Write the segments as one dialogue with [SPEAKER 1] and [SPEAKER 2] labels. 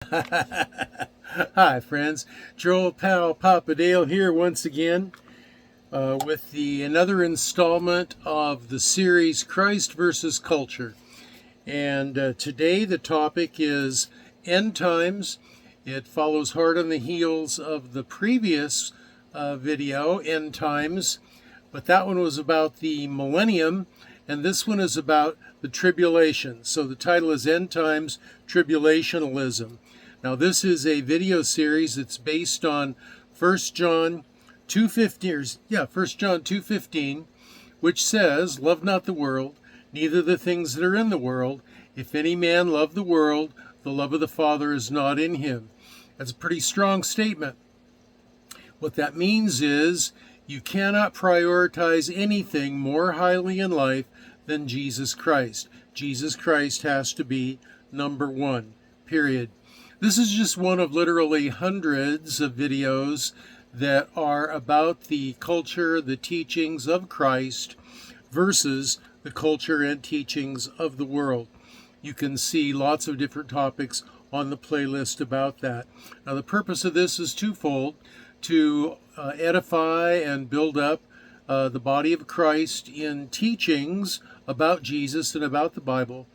[SPEAKER 1] Hi, friends. Joel Pal Papadale here once again with another installment of the series Christ versus Culture. And today the topic is end times. It follows hard on the heels of the previous video, End Times, but that one was about the millennium, and this one is about the tribulation. So the title is End Times Tribulationalism. Now this is a video series that's based on 1 John 2:15, which says, "Love not the world, neither the things that are in the world. If any man love the world, the love of the Father is not in him." That's a pretty strong statement. What that means is you cannot prioritize anything more highly in life than Jesus Christ. Jesus Christ has to be number one, period. This is just one of literally hundreds of videos that are about the culture, the teachings of Christ versus the culture and teachings of the world. You can see lots of different topics on the playlist about that. Now, the purpose of this is twofold: to edify and build up the body of Christ in teachings about Jesus and about the Bible,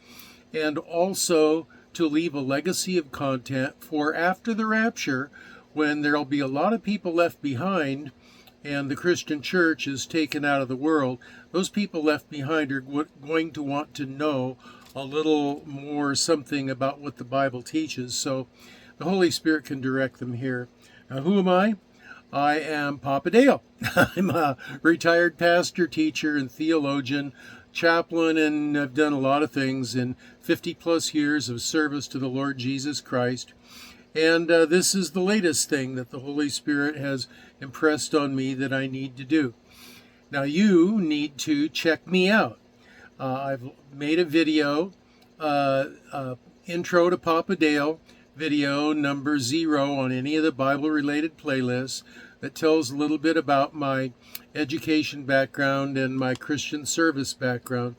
[SPEAKER 1] and also to leave a legacy of content for after the rapture, when there'll be a lot of people left behind and the Christian church is taken out of the world. Those people left behind are going to want to know a little more something about what the Bible teaches, so the Holy Spirit can direct them here. Now, who am I? I am Papa Dale. I'm a retired pastor, teacher, and theologian, chaplain, and I've done a lot of things in 50 plus years of service to the Lord Jesus Christ. And this is the latest thing that the Holy Spirit has impressed on me that I need to do. Now, you need to check me out. I've made a video, Intro to Papa Dale, video number 0 on any of the Bible-related playlists, that tells a little bit about my education background and my Christian service background.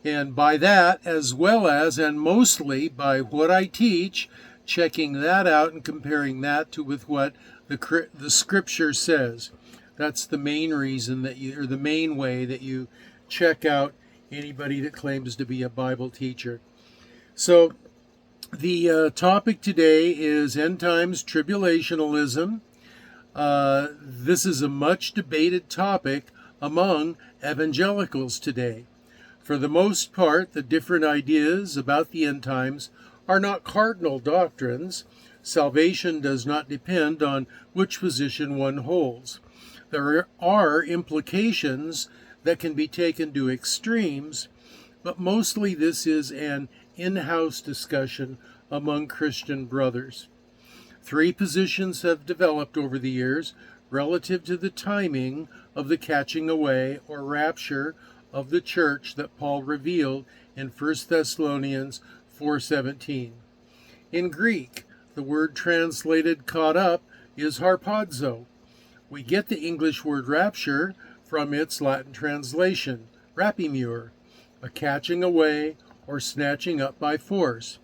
[SPEAKER 1] And by that, as well as, and mostly by what I teach, checking that out and comparing that to with what the Scripture says. That's the main reason that you, or the main way that you check out anybody that claims to be a Bible teacher. So the topic today is End Times Tribulationalism. This is a much debated topic among evangelicals today. For the most part, the different ideas about the end times are not cardinal doctrines. Salvation does not depend on which position one holds. There are implications that can be taken to extremes, but mostly this is an in-house discussion among Christian brothers. 3 positions have developed over the years relative to the timing of the catching away or rapture of the church that Paul revealed in 1 Thessalonians 4:17. In Greek, the word translated caught up is harpazo. We get the English word rapture from its Latin translation, rapimur, a catching away or snatching up by force.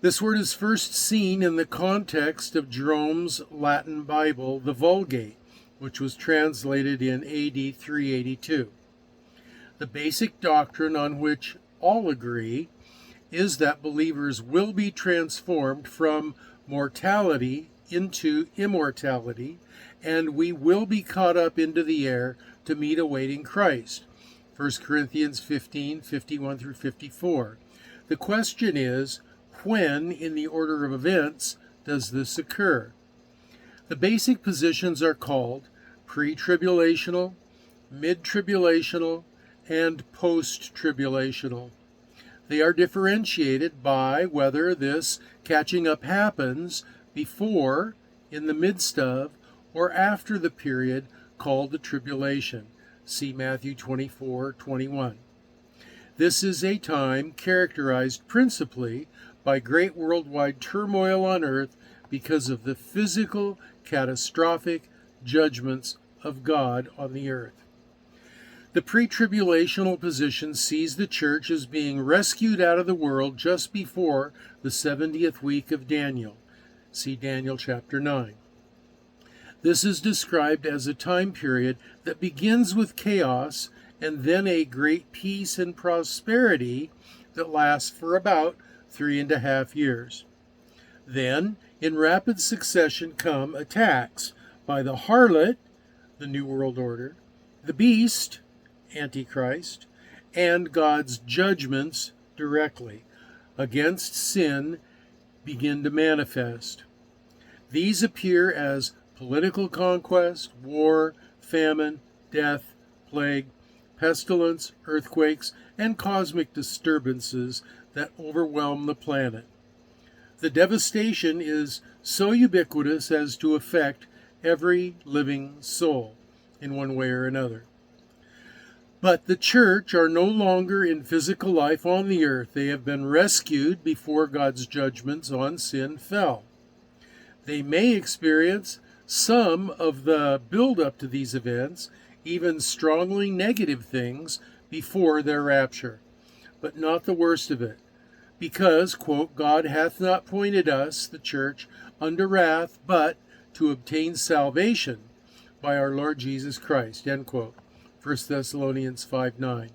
[SPEAKER 1] This word is first seen in the context of Jerome's Latin Bible, the Vulgate, which was translated in AD 382. The basic doctrine on which all agree is that believers will be transformed from mortality into immortality, and we will be caught up into the air to meet awaiting Christ. 1 Corinthians 15:51 through 54. The question is, when in the order of events does this occur? The basic positions are called pre-tribulational, mid-tribulational, and post-tribulational. They are differentiated by whether this catching up happens before, in the midst of, or after the period called the tribulation. See Matthew 24:21. This is a time characterized principally by great worldwide turmoil on earth because of the physical, catastrophic judgments of God on the earth. The pre-tribulational position sees the church as being rescued out of the world just before the 70th week of Daniel. See Daniel chapter 9. This is described as a time period that begins with chaos and then a great peace and prosperity that lasts for about 3.5 years. Then, in rapid succession, come attacks by the harlot, the New World Order, the beast, Antichrist, and God's judgments directly against sin begin to manifest. These appear as political conquest, war, famine, death, plague, pestilence, earthquakes, and cosmic disturbances that overwhelm the planet. The devastation is so ubiquitous as to affect every living soul in one way or another. But the church are no longer in physical life on the earth. They have been rescued before God's judgments on sin fell. They may experience some of the build-up to these events, even strongly negative things, before their rapture, but not the worst of it. Because, quote, God hath not appointed us, the church, unto wrath, but to obtain salvation by our Lord Jesus Christ, end quote. 1 Thessalonians 5:9.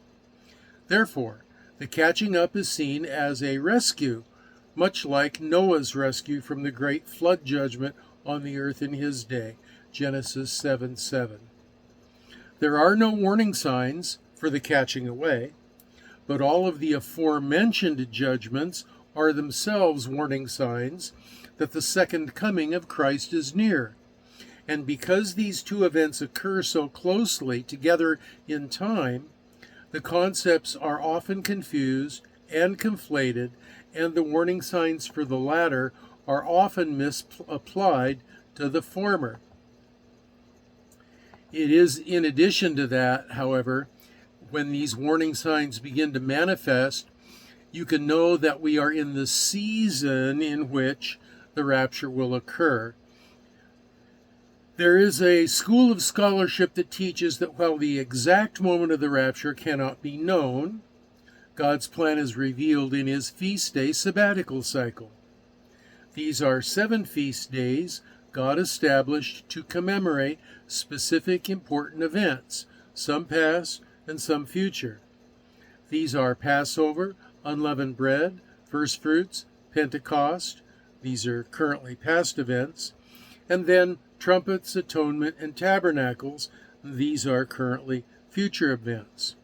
[SPEAKER 1] Therefore, the catching up is seen as a rescue, much like Noah's rescue from the great flood judgment on the earth in his day, Genesis 7:7. There are no warning signs for the catching away, but all of the aforementioned judgments are themselves warning signs that the second coming of Christ is near. And because these two events occur so closely together in time, the concepts are often confused and conflated, and the warning signs for the latter are often misapplied to the former. It is in addition to that, however, when these warning signs begin to manifest, you can know that we are in the season in which the rapture will occur. There is a school of scholarship that teaches that while the exact moment of the rapture cannot be known, God's plan is revealed in his feast day sabbatical cycle. These are 7 feast days God established to commemorate specific important events, some past and some future. These are Passover, unleavened bread, first fruits, Pentecost, these are currently past events, and then trumpets, atonement, and tabernacles, these are currently future events.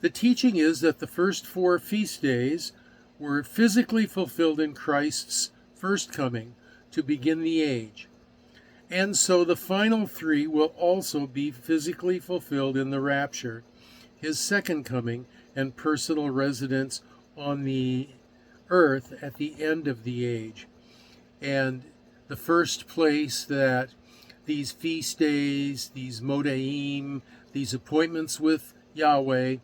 [SPEAKER 1] The teaching is that the first 4 feast days were physically fulfilled in Christ's first coming to begin the age, and so the final 3 will also be physically fulfilled in the rapture, his second coming and personal residence on the earth at the end of the age. And the first place that these feast days, these modaim, these appointments with Yahweh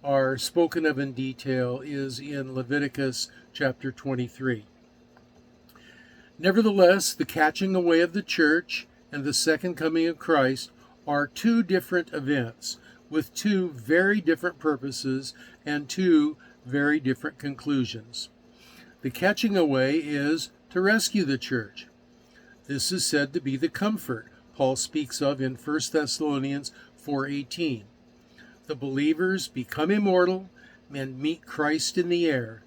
[SPEAKER 1] are spoken of in detail is in Leviticus chapter 23. Nevertheless, the catching away of the church and the second coming of Christ are 2 different events with 2 very different purposes and 2 very different conclusions. The catching away is to rescue the church. This is said to be the comfort Paul speaks of in 1 Thessalonians 4:18. The believers become immortal and meet Christ in the air.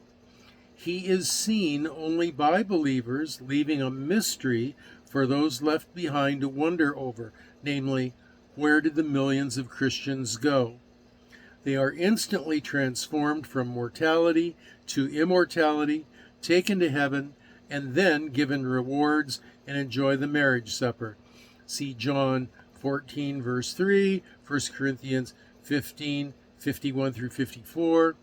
[SPEAKER 1] He is seen only by believers, leaving a mystery for those left behind to wonder over, namely, where did the millions of Christians go? They are instantly transformed from mortality to immortality, taken to heaven, and then given rewards and enjoy the marriage supper. See John 14, verse 3, 1 Corinthians 15, 51 through 54,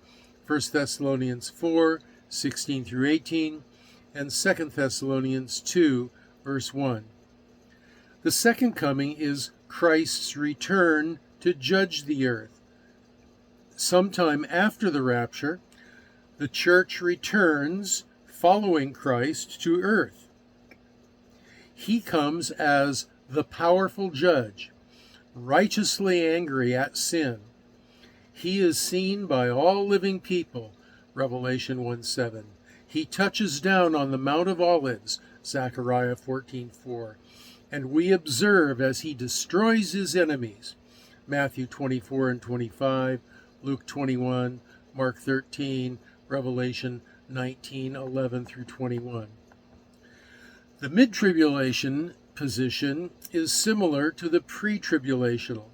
[SPEAKER 1] 1 Thessalonians 4, 16 through 18, and 2 Thessalonians 2, verse 1. The second coming is Christ's return to judge the earth. Sometime after the rapture, the church returns following Christ to earth. He comes as the powerful judge, righteously angry at sin, He is seen by all living people, Revelation 1:7. He touches down on the Mount of Olives, Zechariah 14:4. And we observe as he destroys his enemies, Matthew 24 and 25, Luke 21, Mark 13, Revelation 19:11 through 21. The mid-tribulation position is similar to the pre-tribulational.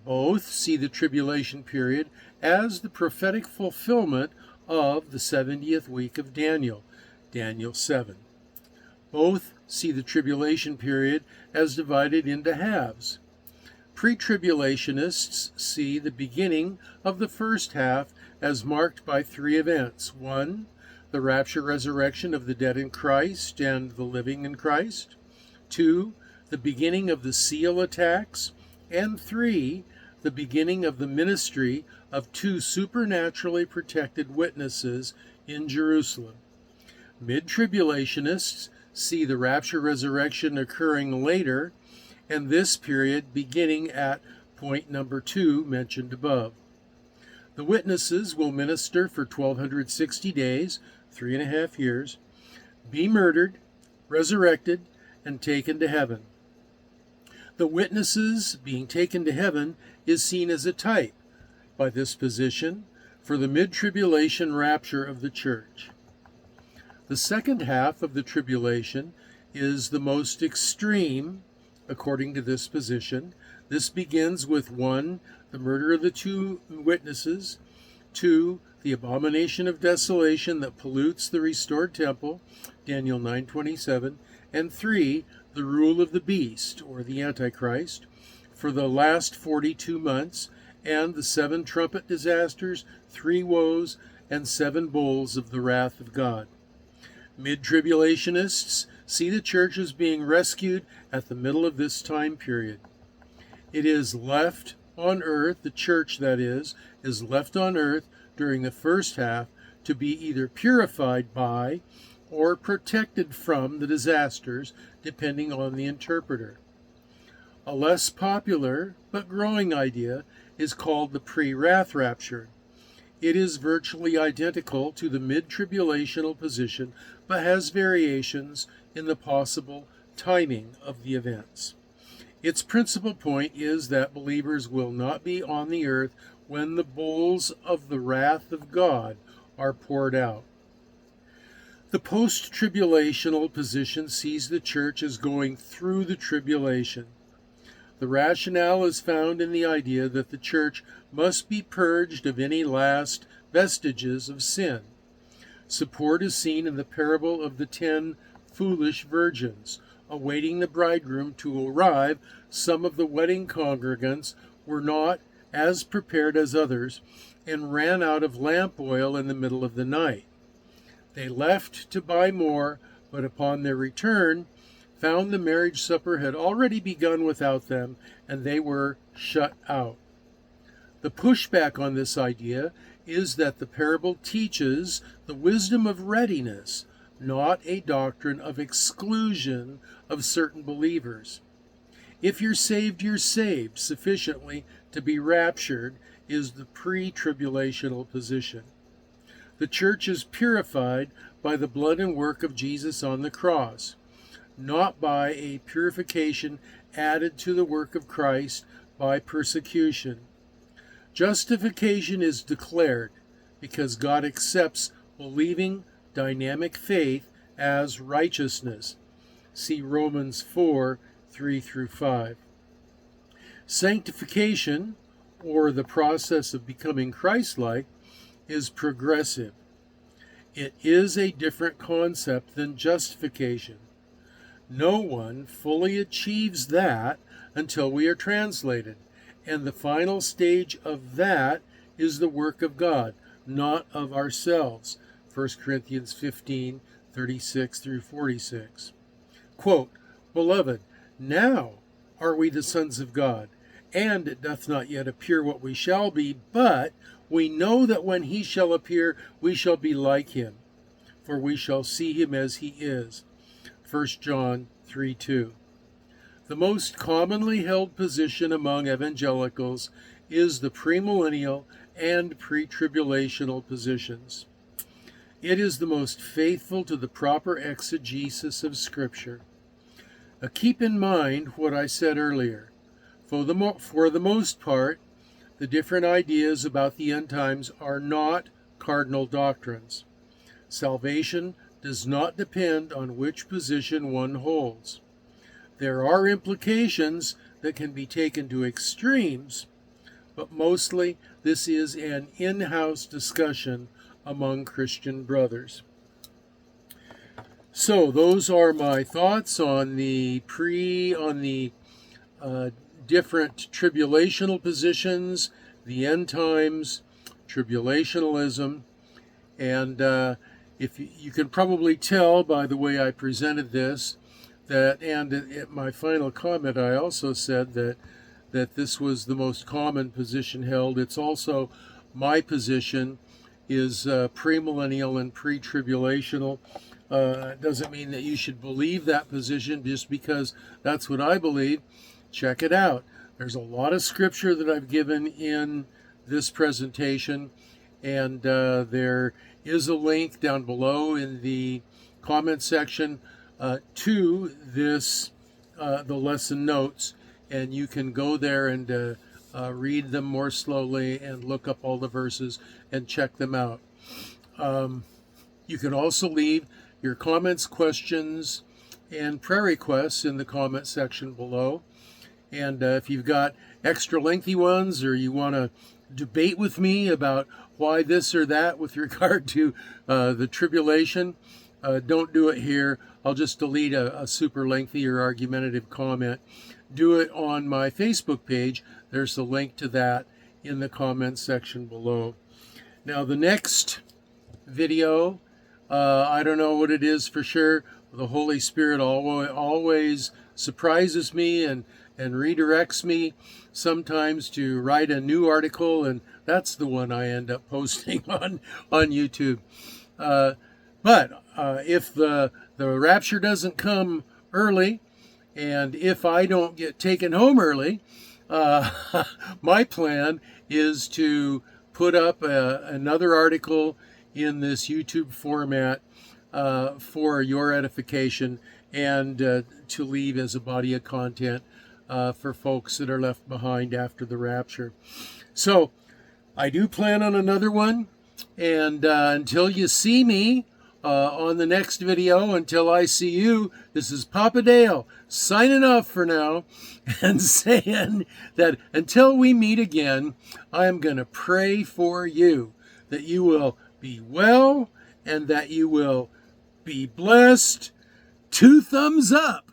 [SPEAKER 1] Both see the tribulation period as the prophetic fulfillment of the 70th week of Daniel, Daniel 7. Both see the tribulation period as divided into halves. Pre-tribulationists see the beginning of the first half as marked by three events. 1, the rapture resurrection of the dead in Christ and the living in Christ. 2, the beginning of the seal attacks. And 3, the beginning of the ministry of two supernaturally protected witnesses in Jerusalem. Mid-tribulationists see the rapture resurrection occurring later, and this period beginning at point number 2 mentioned above. The witnesses will minister for 1260 days, 3.5 years, be murdered, resurrected, and taken to heaven. The witnesses being taken to heaven is seen as a type, by this position, for the mid-tribulation rapture of the church. The second half of the tribulation is the most extreme, according to this position. This begins with 1, the murder of the two witnesses, 2, the abomination of desolation that pollutes the restored temple, Daniel 9:27, and 3, the rule of the beast, or the Antichrist, for the last 42 months, and the 7 trumpet disasters, 3 woes, and 7 bowls of the wrath of God. Mid-tribulationists see the church as being rescued at the middle of this time period. It is left on earth, the church that is left on earth during the first half to be either purified by or protected from the disasters, depending on the interpreter. A less popular but growing idea is called the pre-wrath rapture. It is virtually identical to the mid-tribulational position, but has variations in the possible timing of the events. Its principal point is that believers will not be on the earth when the bowls of the wrath of God are poured out. The post-tribulational position sees the church as going through the tribulation. The rationale is found in the idea that the church must be purged of any last vestiges of sin. Support is seen in the parable of the 10 foolish virgins. Awaiting the bridegroom to arrive, some of the wedding congregants were not as prepared as others and ran out of lamp oil in the middle of the night. They left to buy more, but upon their return, found the marriage supper had already begun without them, and they were shut out. The pushback on this idea is that the parable teaches the wisdom of readiness, not a doctrine of exclusion of certain believers. If you're saved sufficiently to be raptured, is the pre-tribulational position. The church is purified by the blood and work of Jesus on the cross, not by a purification added to the work of Christ by persecution. Justification is declared because God accepts believing dynamic faith as righteousness. See Romans 4:3-5. Sanctification, or the process of becoming Christ-like, is progressive. It is a different concept than justification. No one fully achieves that until we are translated, and the final stage of that is the work of God, not of ourselves. 1 Corinthians 15:36-46. Quote, Beloved, now are we the sons of God, and it doth not yet appear what we shall be, but we know that when he shall appear, we shall be like him, for we shall see him as he is. 1 John 3:2. The most commonly held position among evangelicals is the premillennial and pre-tribulational positions. It is the most faithful to the proper exegesis of Scripture. Keep in mind what I said earlier. For the most part, the different ideas about the end times are not cardinal doctrines. Salvation does not depend on which position one holds. There are implications that can be taken to extremes, but mostly this is an in-house discussion among Christian brothers. So those are my thoughts on the different tribulational positions, the end times, tribulationalism, and if you can probably tell by the way I presented this, that, and at my final comment I also said that this was the most common position held. It's also my position is premillennial and pre-tribulational. It doesn't mean that you should believe that position just because that's what I believe. Check it out. There's a lot of scripture that I've given in this presentation, and there is a link down below in the comment section to this, the lesson notes, and you can go there and read them more slowly and look up all the verses and check them out. You can also leave your comments, questions, and prayer requests in the comment section below. And if you've got extra lengthy ones, or you want to debate with me about why this or that with regard to the tribulation, don't do it here. I'll just delete a super lengthy or argumentative comment. Do it on my Facebook page. There's a link to that in the comments section below. Now the next video, I don't know what it is for sure. The Holy Spirit always surprises me and redirects me sometimes to write a new article, and that's the one I end up posting on YouTube. But if the rapture doesn't come early, and if I don't get taken home early, my plan is to put up another article in this YouTube format for your edification, and to leave as a body of content for folks that are left behind after the rapture. So I do plan on another one, and until you see me on the next video, until I see you, this is Papa Dale signing off for now and saying that until we meet again, I am going to pray for you that you will be well and that you will be blessed. 2 thumbs up.